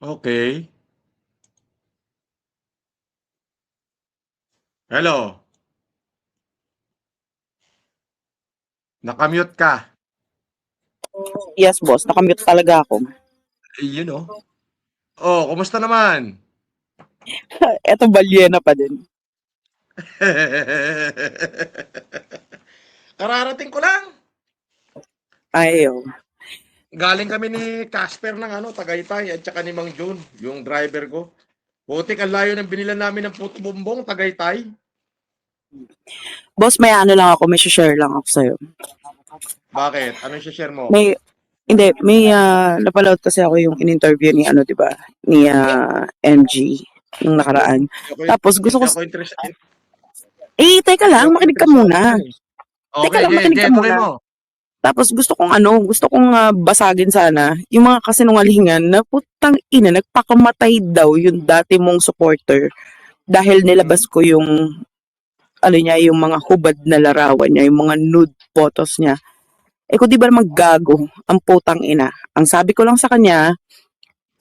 Okay. Hello, nakamute ka. Yes, boss. Nakamute talaga ako. Ayun, oh. Oh, kumusta naman? Eto, balyena pa din. Kararating ko lang. Ayaw. Galing kami ni Casper ng Tagaytay at saka ni Mang Jun, yung driver ko. Putik, ang layo ng binila namin ng puto bumbong, Tagaytay. Boss, may ano lang ako. May share lang ako sa'yo. Bakit? Ano yung share mo? Hindi, napaload kasi ako yung in-interview ni di ba? Ni MG nung nakaraan. Tapos gusto ko, Hindi ako interested. teka Hindi lang, ako makinig ka interesado muna. dyan eh. Teka Okay, lang, okay, makinig okay, ka tuloy muna. mo. Tapos gusto kong basagin sana yung mga kasinungalingan na putang ina, nagpakamatay daw yung dati mong supporter dahil nilabas ko yung yung mga hubad na larawan niya, yung mga nude photos niya. Kung di ba naman gago, ang putang ina. Ang sabi ko lang sa kanya,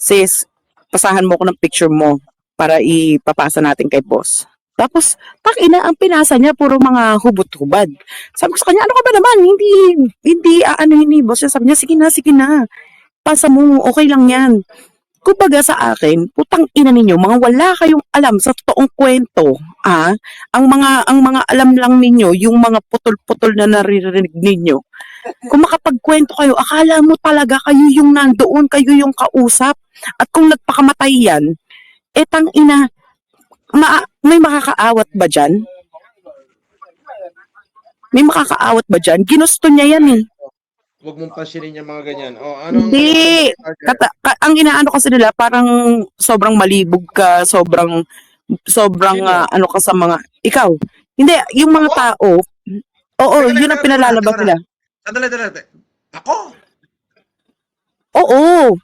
sis, pasahan mo ko ng picture mo para ipapasa natin kay boss. Tapos, ina, ang pinasa niya, puro mga hubot-hubad. Sabi ko sa kanya, ano ka ba naman? Hindi aanohin ni boss. Sabi niya, sige na. Pasa mo, okay lang yan. Kumbaga sa akin, putang ina ninyo, mga wala kayong alam sa totoong kwento, ang mga alam lang ninyo, yung mga putol-putol na naririnig ninyo. Kung makapagkwento kayo, akala mo talaga kayo yung nandoon, kayo yung kausap. At kung nagpakamatay yan, tang ina, may makakaawat ba dyan? May makakaawat ba dyan? Ginusto niya yan eh. Huwag mong pansinin yung mga ganyan. Oh, Hindi. Ang inaano kasi nila, parang sobrang malibog ka, sobrang Sino? ka sa mga, ikaw. Hindi, yung mga Ako? tao, oo, Teka lang, yun ang pinalalabas teka na. nila. Sandali. Ako? Oo.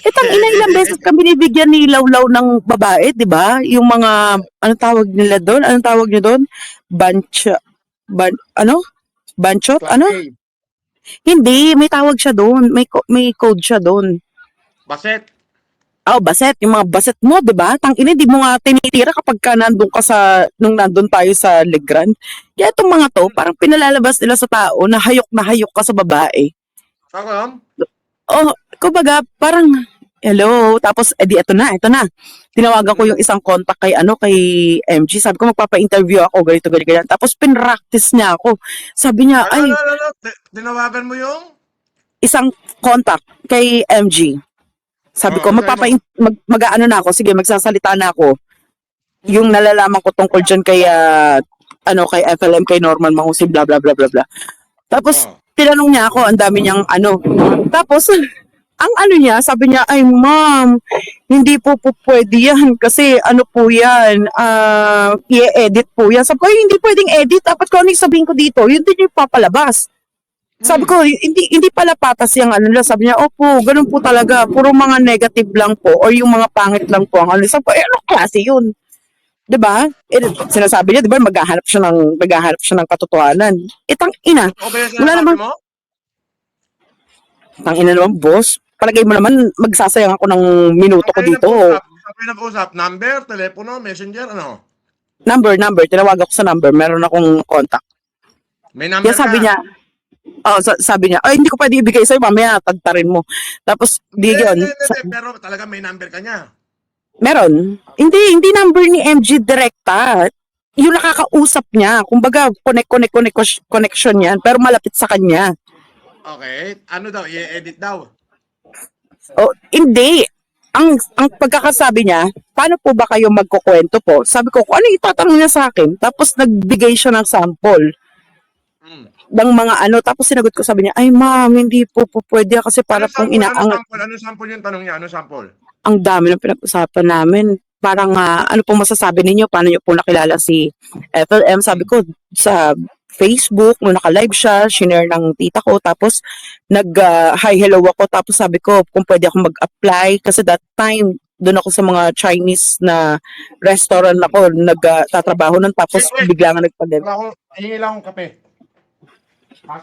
Tang ina, ilang beses kang binibigyan ni Lawlaw ng babae, di ba? Yung mga, anong tawag nila doon? Anong tawag niyo doon? Bancha, ano? Banchot? Class Ano? A. Hindi, may tawag siya doon. May code siya doon. Baset. Baset. Yung mga baset mo, di ba? Tang ina, di mo nga tinitira kapag ka nandun ka nung nandun tayo sa Legrand. Kaya itong mga to, parang pinalalabas nila sa tao na hayok ka sa babae. Saan? Oh, kumbaga, parang, hello, tapos, ito na. Tinawagan ko yung isang contact kay MG. Sabi ko, magpapa-interview ako, ganyan. Tapos, pinractice niya ako. Sabi niya, ay, Ano? Tinawagan mo yung? isang contact kay MG. Sabi ko, Ano sabi mo? mag-ano na ako, sige, magsasalita na ako. Yung nalalaman ko tungkol dyan kay, kay FLM, kay Norman Mahusin, bla, bla, bla, bla, bla. Tapos, tinanong niya ako, ang dami niyang Tapos, ang niya, sabi niya, ay ma'am, hindi po pwede yan kasi po yan, i-edit po yan. Sabi ko, hindi pwedeng edit, dapat ko ano yung sabihin ko dito, yun din yung papalabas. Sabi ko, hindi pala patas yung sabi niya, opo, ganun po talaga, puro mga negative lang po, or yung mga pangit lang po ang Sabi ko, ano klase yun? 'Di ba? Sinasabi niya, 'di ba, maghahanap siya ng katotohanan. Tang ina. Totoo ba yung Wala sinasabi naman, mo? tang ina naman, boss. Palagay mo naman, magsasayang ako ng minuto ko dito. Saan kayo nag-usap? Number, telepono, messenger, ano? Number. Tinawag ako sa number. Meron akong contact. May Kaya number sabi ka? niya, sabi niya, ay, hindi ko pwede ibigay sa'yo, mamaya tagtarin mo. Tapos, Hindi. Pero talaga may number ka niya. meron. Hindi number ni MG direkta. Yung nakakausap niya. Kumbaga, connection yan, pero malapit sa kanya. Okay. Ano daw? I-edit daw. Hindi. Ang pagkakasabi niya, paano po ba kayo magkukwento po? Sabi ko, kung ano itatanong niya sa akin? Tapos nagbigay siya ng sample ng mga tapos sinagot ko, sabi niya, ay ma'am, hindi po pwede kasi para pong inaangat. Ano sample yung tanong niya? Ano sample? Ang dami ng pinag-usapan namin. Parang, ano po masasabi ninyo? Paano niyo po nakilala si FLM? Sabi ko, sa Facebook, nung naka-live siya, shinare ng tita ko, tapos hi, hello ako, tapos sabi ko, kung pwede ako mag-apply, kasi that time, doon ako sa mga Chinese na restaurant ako, nagtatrabaho nun, tapos Wait. bigla nga nagpag- Hingi lang akong kape.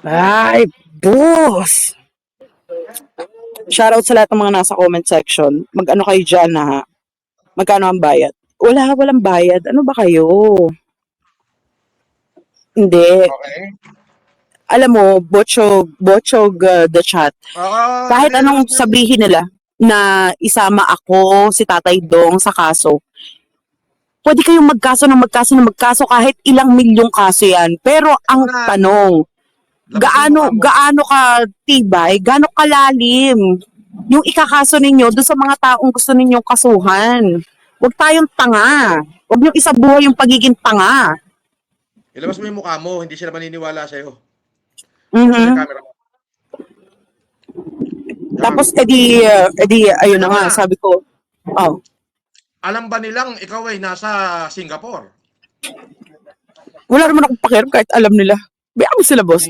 Ay, boss! Shoutout sa lahat ng mga nasa comment section. Mag-ano kayo dyan ha? Magkano ang bayad? Walang bayad. Ano ba kayo? Hindi. Okay? Alam mo, bochog the chat. Kahit Hindi, anong sabihin nila na isama ako, si Tatay Dong sa kaso, pwede kayong magkaso kahit ilang milyong kaso yan. Pero ang Wala. tanong, Labasin mo gaano ka tibay, gaano kalalim yung ikakaso ninyo doon sa mga taong gusto ninyong kasuhan. Huwag tayong tanga. Huwag yung isabuhay yung pagiging tanga. Ilabas mo yung mukha mo, hindi sila maniniwala sa'yo. Mhm. Sa camera mo. Tapos, edi, ayun na nga, sabi ko, oh, Alam ba nilang ikaw ay nasa Singapore? wala naman akong pakialam kahit alam nila. Bayaan mo sila, boss.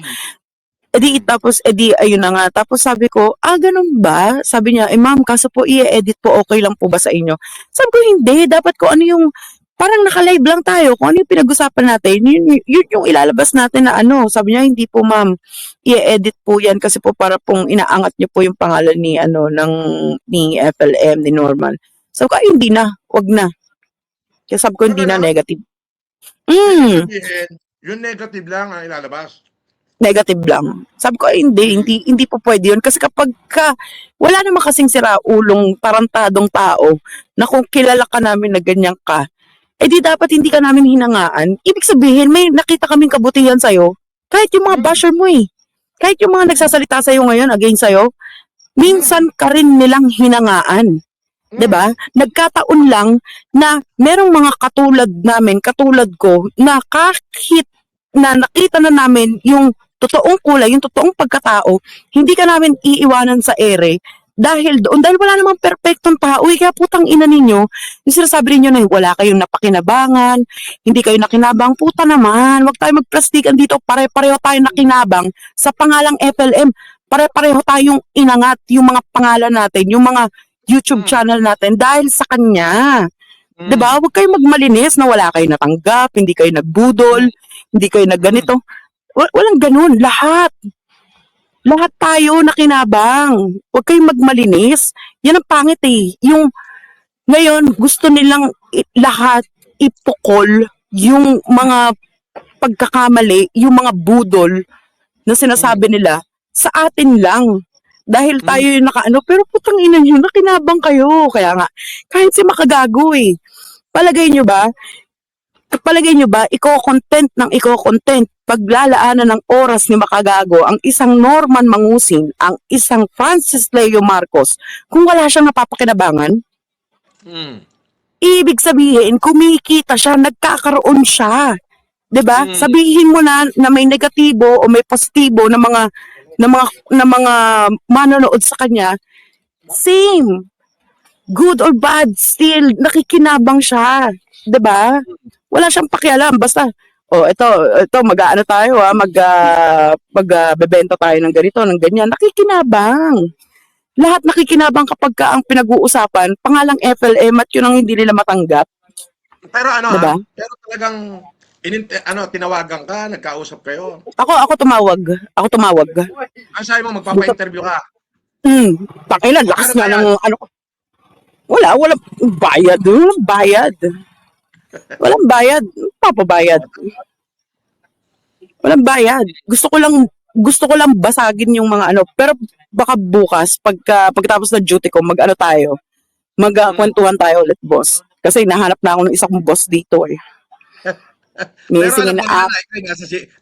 Edi, ayun na nga. Tapos sabi ko, ganun ba? Sabi niya, ma'am, kaso po i-edit po, okay lang po ba sa inyo? Sabi ko, hindi. Dapat ko ano yung, parang naka-live lang tayo. Kung ano yung pinag-usapan natin, yun yung ilalabas natin na ano. Sabi niya, hindi po ma'am, i-edit po yan kasi po para pong inaangat niyo po yung pangalan ni, ni FLM, ni Norman. Sabi ko, hindi na. Wag na. Kaya sabi ko, hindi na, negative. Sabihin, yung negative lang ang ilalabas. Negative lang. Sabi ko, hindi po pwede yun. Kasi kapag wala naman kasing siraulong, tarantadong tao, na kung kilala ka namin na ganyan ka, di dapat hindi ka namin hinangaan. Ibig sabihin, may nakita kaming kabutihan sa'yo, kahit yung mga basher mo kahit yung mga nagsasalita sa'yo ngayon, against sa'yo, minsan ka rin nilang hinangaan. 'Di ba? Nagkataon lang na merong mga katulad ko, na kahit na nakita na namin yung totoong kulay, yung totoong pagkatao, hindi ka namin iiwanan sa ere dahil doon, dahil wala namang perpektong tao. Kaya putang ina ninyo, yung sinasabi ninyo na wala kayong napakinabangan, hindi kayo nakinabang, puta naman, wag tayo magplastikan dito, pare-pareho tayo nakinabang sa pangalang FLM, pare-pareho tayong inangat yung mga pangalan natin, yung mga YouTube channel natin dahil sa kanya. 'Di ba? Huwag kayong magmalinis na wala kayong natanggap, hindi kayo nagbudol, hindi kayo nagganito. Walang ganun. Lahat tayo nakinabang. Huwag kayong magmalinis. Yan ang pangit Yung ngayon gusto nilang lahat ipukol yung mga pagkakamali, yung mga budol na sinasabi nila sa atin lang. Dahil tayo yung nakaano, pero putang ina nyo, nakinabang kayo. Kaya nga, kahit si Makagago Palagay nyo ba, iko-content, paglalaanan ng oras ni Makagago, ang isang Norman Mangusin, ang isang Francis Leo Marcos, kung wala siyang napapakinabangan? Ibig sabihin, kumikita siya, nagkakaroon siya. 'Di ba? Sabihin mo na may negatibo o may positibo na mga manonood sa kanya, same. Good or bad, still nakikinabang siya, 'di ba? Wala siyang pakialam basta ito mag-aano tayo magbebenta tayo ng ganito, ng ganyan. Nakikinabang. Lahat nakikinabang kapag ang pinag-uusapan pangalang FLM at yun ang hindi nila matanggap. Pero diba? Pero talagang tinawagan ka, nagkausap kayo. Ako tumawag. Ang sabi mo, magpapa-interview ka. Pakilan, lakas nga ng walang bayad. Walang bayad. Papabayad. Walang bayad. Gusto ko lang basagin yung mga pero baka bukas, pagkatapos ng duty ko, magkwentuhan tayo ulit, boss. Kasi nahanap na ako ng isang boss dito Pero alam mo na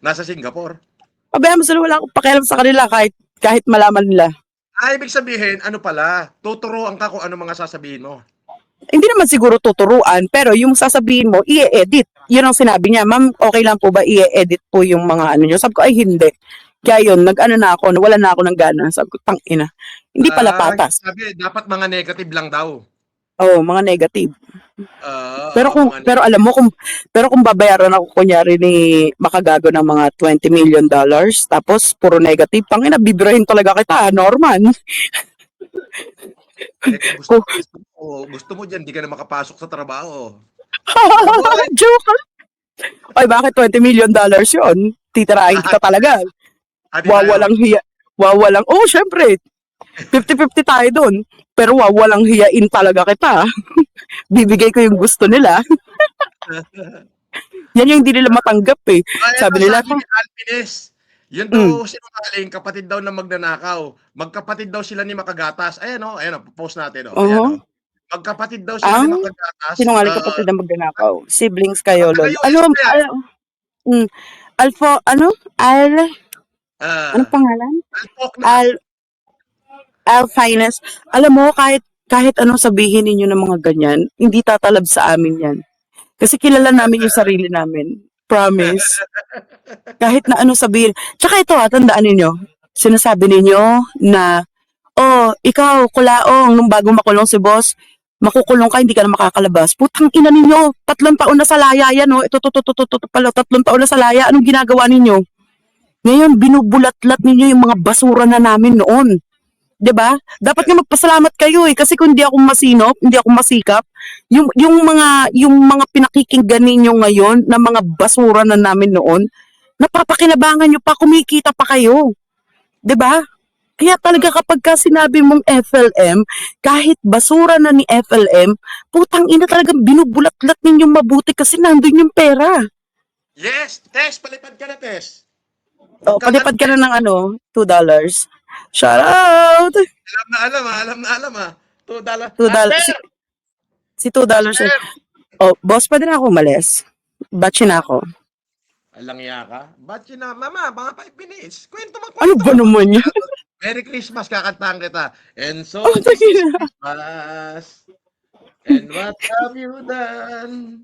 nasa Singapore. Pabayaan mo sila, wala akong pakialam sa kanila kahit malaman nila. Ibig sabihin, tuturuan ka kung ano mga sasabihin mo. Hindi naman siguro tuturuan, pero yung sasabihin mo, i-edit. Yun ang sinabi niya, ma'am, okay lang po ba i-edit po yung mga nyo? Sabi ko, hindi. Kaya yun, wala na ako ng gana. Sabi ko, tangina. Hindi pala patas. Sabi, dapat mga negative lang daw. Oo, mga negative. Pero alam mo kung babayaran ako kunyari ni Makagago ng mga $20 million, tapos puro negative, tangina, bibirahin talaga kita, Norman. Gusto mo dyan, di ka na makapasok sa trabaho. Joke. Ay, bakit $20 million yun? Titirahin kita talaga. Wawalang, syempre. 50-50 tayo dun. Pero walang hiyain talaga kita. Bibigay ko yung gusto nila. Yan yung hindi nila matanggap eh. Eto Sabi nila, sabi ni Alpines, yun mm, daw sinungaling, kapatid daw ng magnanakaw. Magkapatid daw sila ni Makagatas. Ayan o, post natin o. Ayan oo, o. Magkapatid daw sila ni ang Makagatas. sinungaling kapatid na magnanakaw. Siblings kayo, lol. Taga-US pa yan. Mm, anong pangalan? Alpocnas. Al, Finance. Alam mo, kahit anong sabihin ninyo ng mga ganyan, hindi tatalab sa amin yan. Kasi kilala namin yung sarili namin. Promise. Kahit na ano sabihin. Tsaka ito tandaan ninyo. Sinasabi ninyo na, oh, ikaw, kulaong, nung bago makulong si boss, makukulong ka, hindi ka na makakalabas. Putang ina ninyo, 3 taon na sa laya yan, oh. Ito, pala, 3 taon na sa laya. Anong ginagawa ninyo? Ngayon, binubulat-lat ninyo yung mga basura na namin noon. 'Di ba? Dapat nga magpasalamat kayo eh kasi kung hindi ako masinop, hindi ako masikap, yung mga pinakikinggan ninyo ngayon na mga basura na namin noon, napapakinabangan nyo pa, kumikita pa kayo. 'Di ba? Kaya talaga kapag ka sinabi mong FLM, kahit basura na ni FLM, putang ina talagang binubulat-lat ninyong mabuti kasi nandun yung pera. Yes, Tess, palipad ka na, Tess. O, Huwag kang palipad ka Tess. na ng $2. Shout out! Alam ah. $2. $2. Casper! Si $2 yun. Casper! Oh, boss, pwede na ako umalis. Batch na ako. Alang iya ka? Ba't yun na? Mama, mga 5 minutes. Ano ba Kwento. naman yan? Merry Christmas, kakantahan kita. And so, Oh, this is na. Christmas. And what have you done?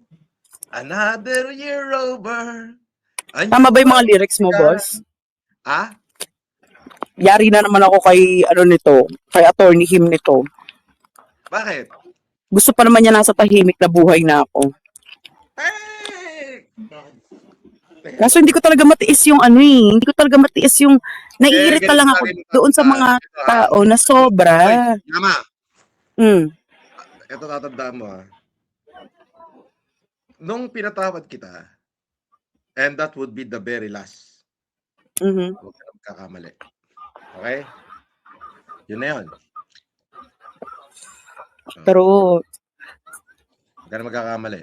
Another year over. Tama ba yung mga lyrics mo, boss? Ah? Yari na naman ako kay, kay attorney him nito. Bakit? Gusto pa naman niya nasa tahimik na buhay na ako. Eh! Kaso hindi ko talaga matiis yung hindi ko talaga matiis yung, naiirita lang ako doon sa mga tao na sobra. Hoy, Yama, Mm. ito tatandaan mo Nung pinatawad kita, and that would be the very last. Mhm. Huwag ka na magkakamali. Okay? Yun na yun. Pero, Huwag ka na magkakamali.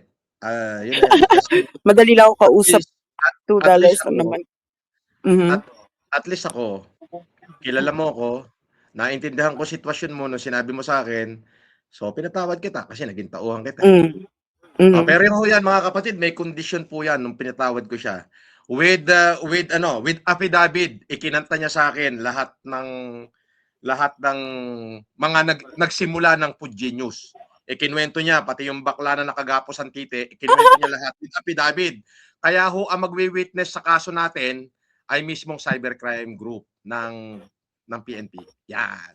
Yun na yun. Kasi madali lang ako kausap. at least $2 lang ako, naman. Mhm. at least ako, kilala mo ako, naintindihan ko sitwasyon mo nung sinabi mo sa akin, so pinatawad kita kasi naging tauhan kita. Mm. Mhm. Pero yan mga kapatid, may condition po yan nung pinatawad ko siya. With affidavit, ikinanta niya sa akin lahat ng mga nagsimula ng Food Genius. Ikinwento niya pati yung bakla na nakagapos ang titi, ikinwento niya lahat with affidavit. Kaya ho ang magwi-witness sa kaso natin ay mismong cybercrime group ng PNP. Yan.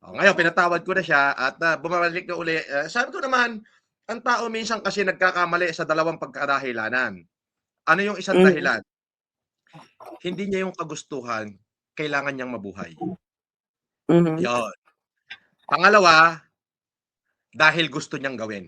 Ngayon pinatawad ko na siya at bumabalik na uli. Sabi ko naman, ang tao minsan kasi nagkakamali sa dalawang pagkadahilanan. Ano yung isang dahilan? Hindi niya yung kagustuhan, kailangan niyang mabuhay. Mhm. Yun. Pangalawa, dahil gusto niyang gawin.